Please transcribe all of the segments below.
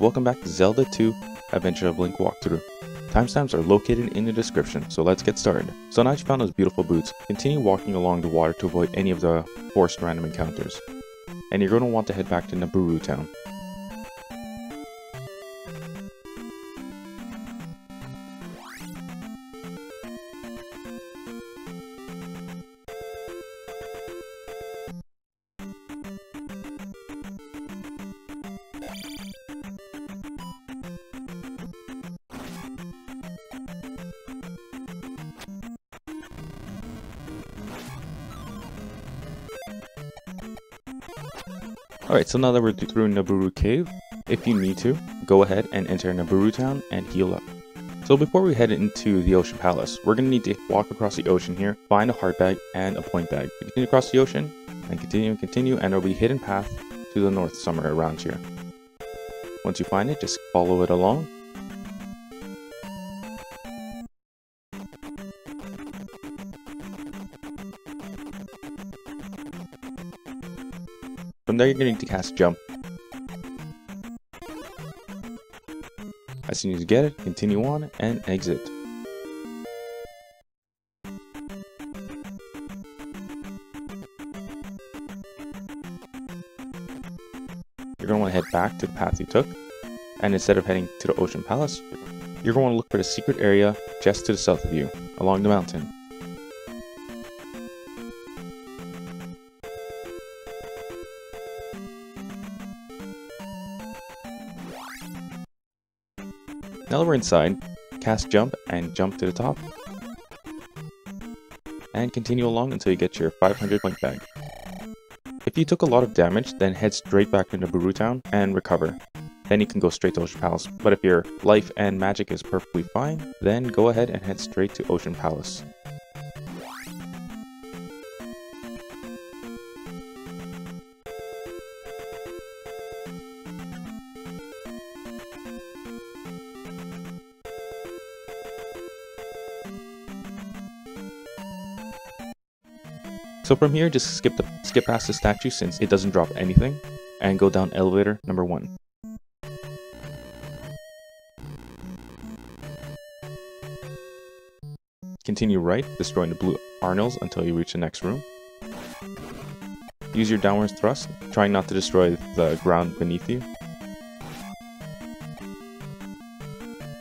welcome back to Zelda 2 Adventure of Link walkthrough. Timestamps are located in the description, so let's get started. So now that you found those beautiful boots, continue walking along the water to avoid any of the forced random encounters. And you're going to want to head back to Naburu Town. Alright, so now that we're through Naburu Cave, if you need to, go ahead and enter Naburu Town and heal up. So before we head into the Ocean Palace, we're going to need to walk across the ocean here, find a heart bag and a point bag. Continue across the ocean, and continue, and there will be a hidden path to the north somewhere around here. Once you find it, just follow it along. From there, you're going to need to cast Jump. As soon as you get it, continue on and exit. You're going to want to head back to the path you took, and instead of heading to the Ocean Palace, you're going to look for the secret area just to the south of you, along the mountain. Now that we're inside, cast Jump and jump to the top. And continue along until you get your 500 point bag. If you took a lot of damage, then head straight back to Naburu Town and recover. Then you can go straight to Ocean Palace. But if your life and magic is perfectly fine, then go ahead and head straight to Ocean Palace. So from here, just skip past the statue since it doesn't drop anything, and go down elevator number 1. Continue right, destroying the blue Arnils until you reach the next room. Use your downward thrust, trying not to destroy the ground beneath you.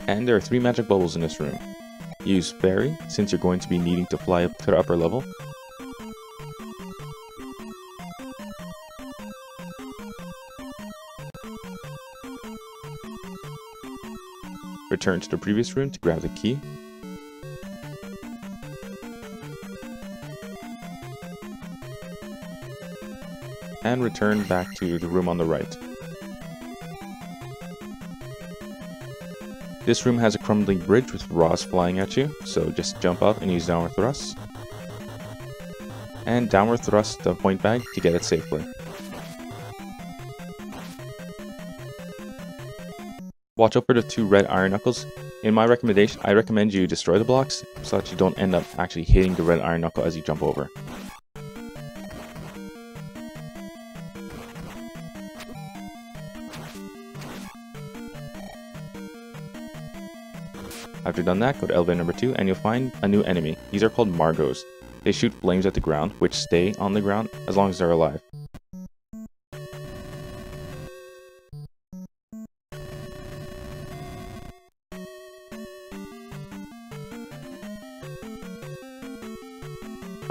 And there are 3 magic bubbles in this room. Use Fairy, since you're going to be needing to fly up to the upper level. Return to the previous room to grab the key. And return back to the room on the right. This room has a crumbling bridge with Ross flying at you, so just jump up and use downward thrust. And downward thrust the point bag to get it safely. Watch out for the 2 red iron knuckles. In my recommendation, I recommend you destroy the blocks so that you don't end up actually hitting the red iron knuckle as you jump over. After done that, go to elevator number 2 and you'll find a new enemy. These are called Margos. They shoot flames at the ground, which stay on the ground as long as they're alive.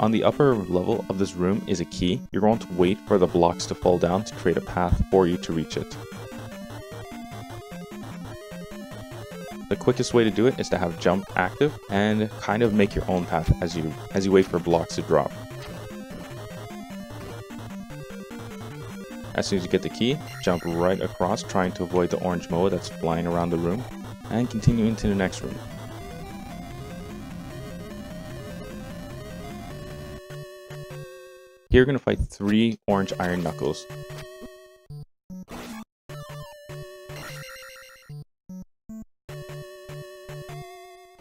On the upper level of this room is a key. You're going to wait for the blocks to fall down to create a path for you to reach it. The quickest way to do it is to have Jump active and kind of make your own path as you wait for blocks to drop. As soon as you get the key, jump right across, trying to avoid the orange moa that's flying around the room, and continue into the next room. Here you're going to fight 3 orange iron knuckles.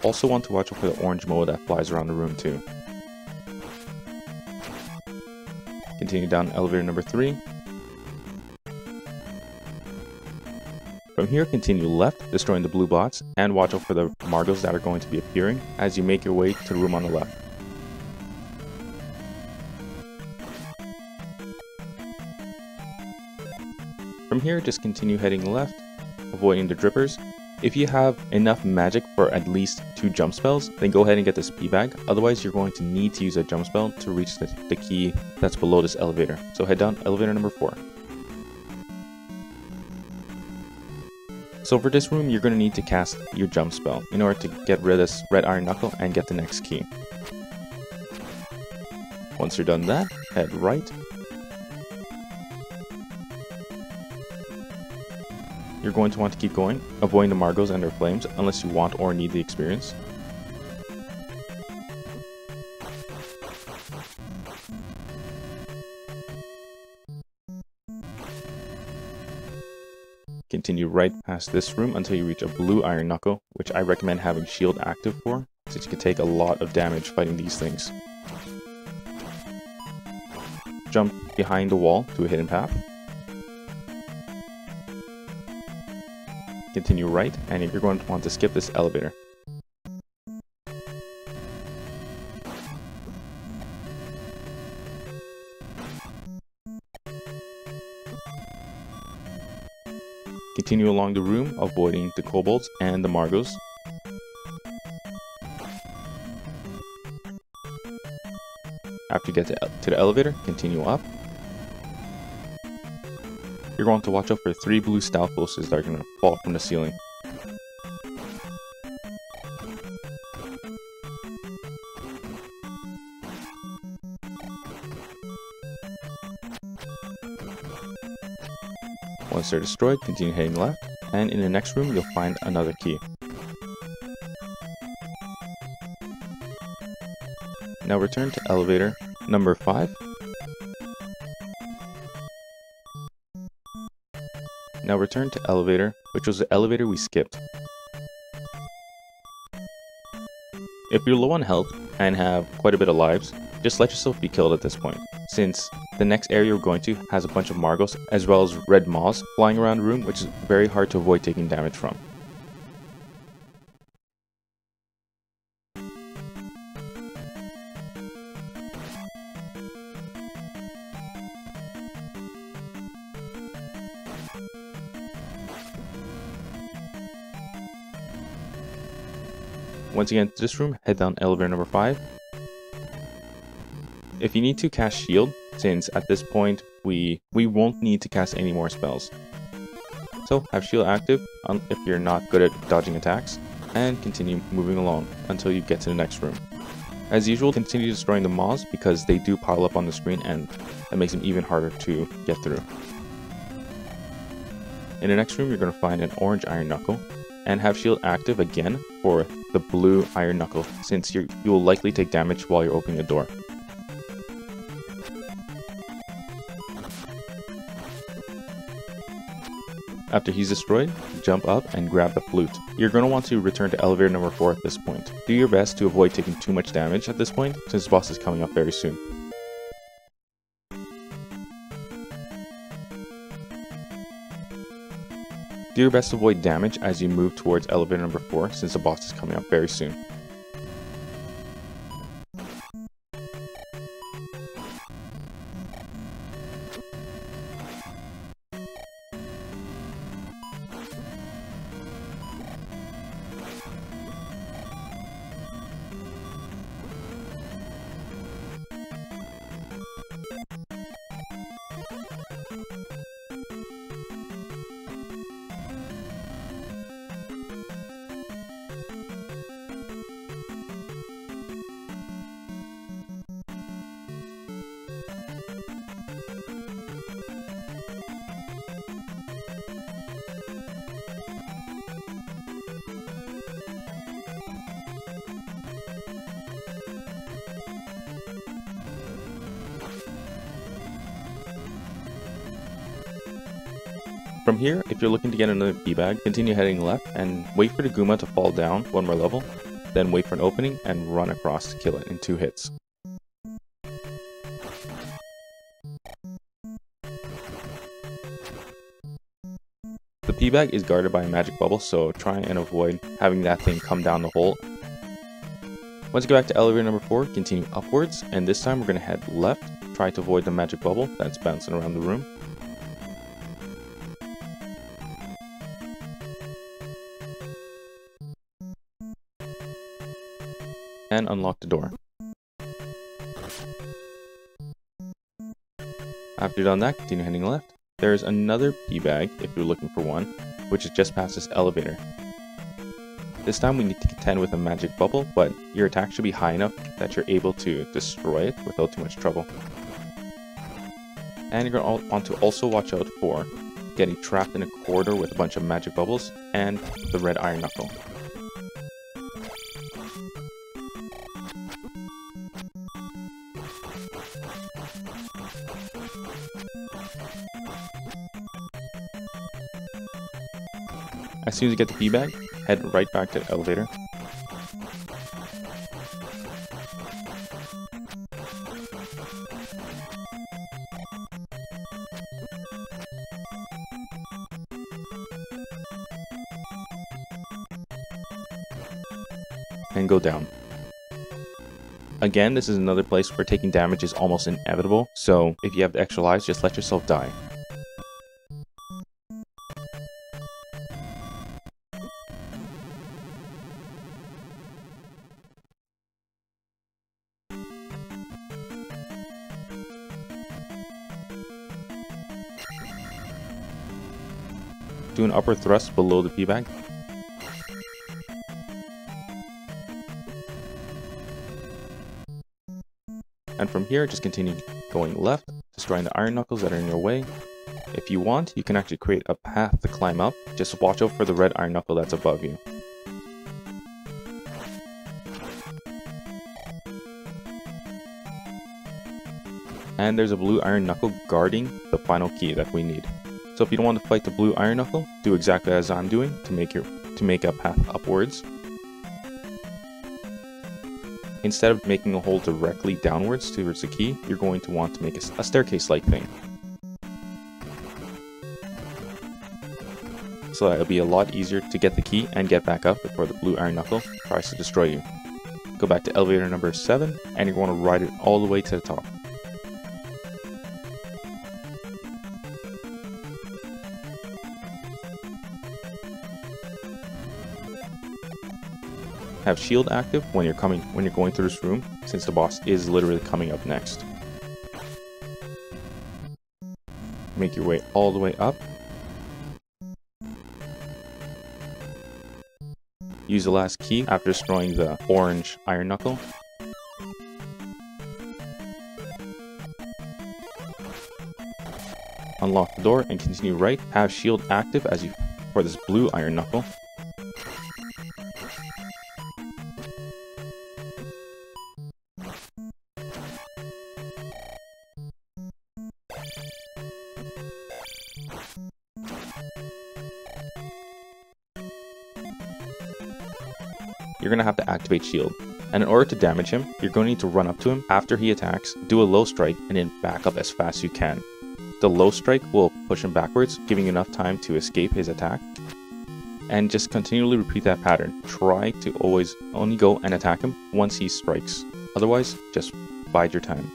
Also want to watch out for the orange moa that flies around the room too. Continue down elevator number 3. From here, continue left, destroying the blue bots, and watch out for the Margos that are going to be appearing as you make your way to the room on the left. From here, just continue heading left, avoiding the drippers. If you have enough magic for at least 2 jump spells, then go ahead and get this P bag. Otherwise, you're going to need to use a jump spell to reach the key that's below this elevator. So head down elevator number 4. So for this room, you're going to need to cast your jump spell in order to get rid of this red iron knuckle and get the next key. Once you're done that, head right. You're going to want to keep going, avoiding the Margos and their flames unless you want or need the experience. Continue right past this room until you reach a blue iron knuckle, which I recommend having shield active for, since you can take a lot of damage fighting these things. Jump behind the wall to a hidden path. Continue right, and you're going to want to skip this elevator. Continue along the room, avoiding the kobolds and the Margos. After you get to the elevator, continue up. You're going to watch out for 3 blue stealth posters that are going to fall from the ceiling. Once they're destroyed, continue heading left, and in the next room you'll find another key. Now return to elevator number 5. Now return to elevator, which was the elevator we skipped. If you're low on health and have quite a bit of lives, just let yourself be killed at this point, since the next area we're going to has a bunch of Margos as well as red moths flying around the room, which is very hard to avoid taking damage from. Once you get into this room, head down elevator number 5. If you need to cast shield, since at this point we won't need to cast any more spells. So have shield active if you're not good at dodging attacks, and continue moving along until you get to the next room. As usual, continue destroying the moths because they do pile up on the screen and that makes them even harder to get through. In the next room, you're going to find an orange iron knuckle, and have shield active again for the blue iron knuckle, since you will likely take damage while you're opening the door. After he's destroyed, jump up and grab the flute. You're going to want to return to elevator number 4 at this point. Do your best to avoid taking too much damage at this point, since the boss is coming up very soon. Do your best to avoid damage as you move towards elevator number 4, since the boss is coming up very soon. From here, if you're looking to get another B-bag, continue heading left and wait for the Gooma to fall down one more level, then wait for an opening and run across to kill it in 2 hits. The P-bag is guarded by a magic bubble, so try and avoid having that thing come down the hole. Once you get back to elevator number 4, continue upwards, and this time we're going to head left. Try to avoid the magic bubble that's bouncing around the room. And unlock the door. After you've done that, continue heading left. There's another P-bag if you're looking for one, which is just past this elevator. This time we need to contend with a magic bubble, but your attack should be high enough that you're able to destroy it without too much trouble. And you're going to want to also watch out for getting trapped in a corridor with a bunch of magic bubbles and the red iron knuckle. As soon as you get the P-bag, head right back to the elevator. And go down. Again, this is another place where taking damage is almost inevitable, so if you have the extra lives, just let yourself die. Do an upper thrust below the P-bag. And from here, just continue going left, destroying the iron knuckles that are in your way. If you want, you can actually create a path to climb up. Just watch out for the red iron knuckle that's above you. And there's a blue iron knuckle guarding the final key that we need. So if you don't want to fight the blue iron knuckle, do exactly as I'm doing to make a path upwards. Instead of making a hole directly downwards towards the key, you're going to want to make a staircase-like thing. So that it'll be a lot easier to get the key and get back up before the blue iron knuckle tries to destroy you. Go back to elevator number 7, and you're going to ride it all the way to the top. Have shield active when you're going through this room, since the boss is literally coming up next. Make your way all the way up. Use the last key after destroying the orange iron knuckle. Unlock the door and continue right. Have shield active as you for this blue iron knuckle. You're going to have to activate shield, and in order to damage him, you're going to need to run up to him after he attacks, do a low strike, and then back up as fast as you can. The low strike will push him backwards, giving you enough time to escape his attack, and just continually repeat that pattern. Try to always only go and attack him once he strikes, otherwise just bide your time.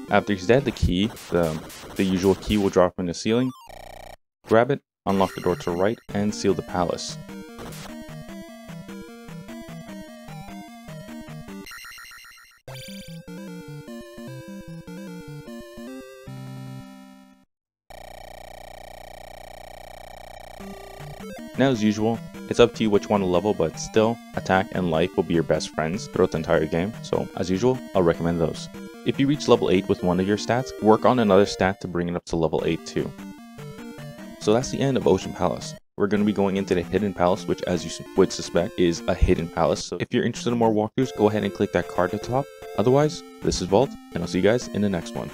After he's dead, the key, the usual key will drop from the ceiling. Grab it, unlock the door to the right, and seal the palace. Now, as usual, it's up to you which one to level, but still, attack and life will be your best friends throughout the entire game, so as usual, I'll recommend those. If you reach level 8 with one of your stats, work on another stat to bring it up to level 8 too. So that's the end of Ocean Palace. we're going to be going into the hidden palace, which as you would suspect is a hidden palace. So if you're interested in more walkthroughs, go ahead and click that card at the top. Otherwise, this is Vault, and I'll see you guys in the next one.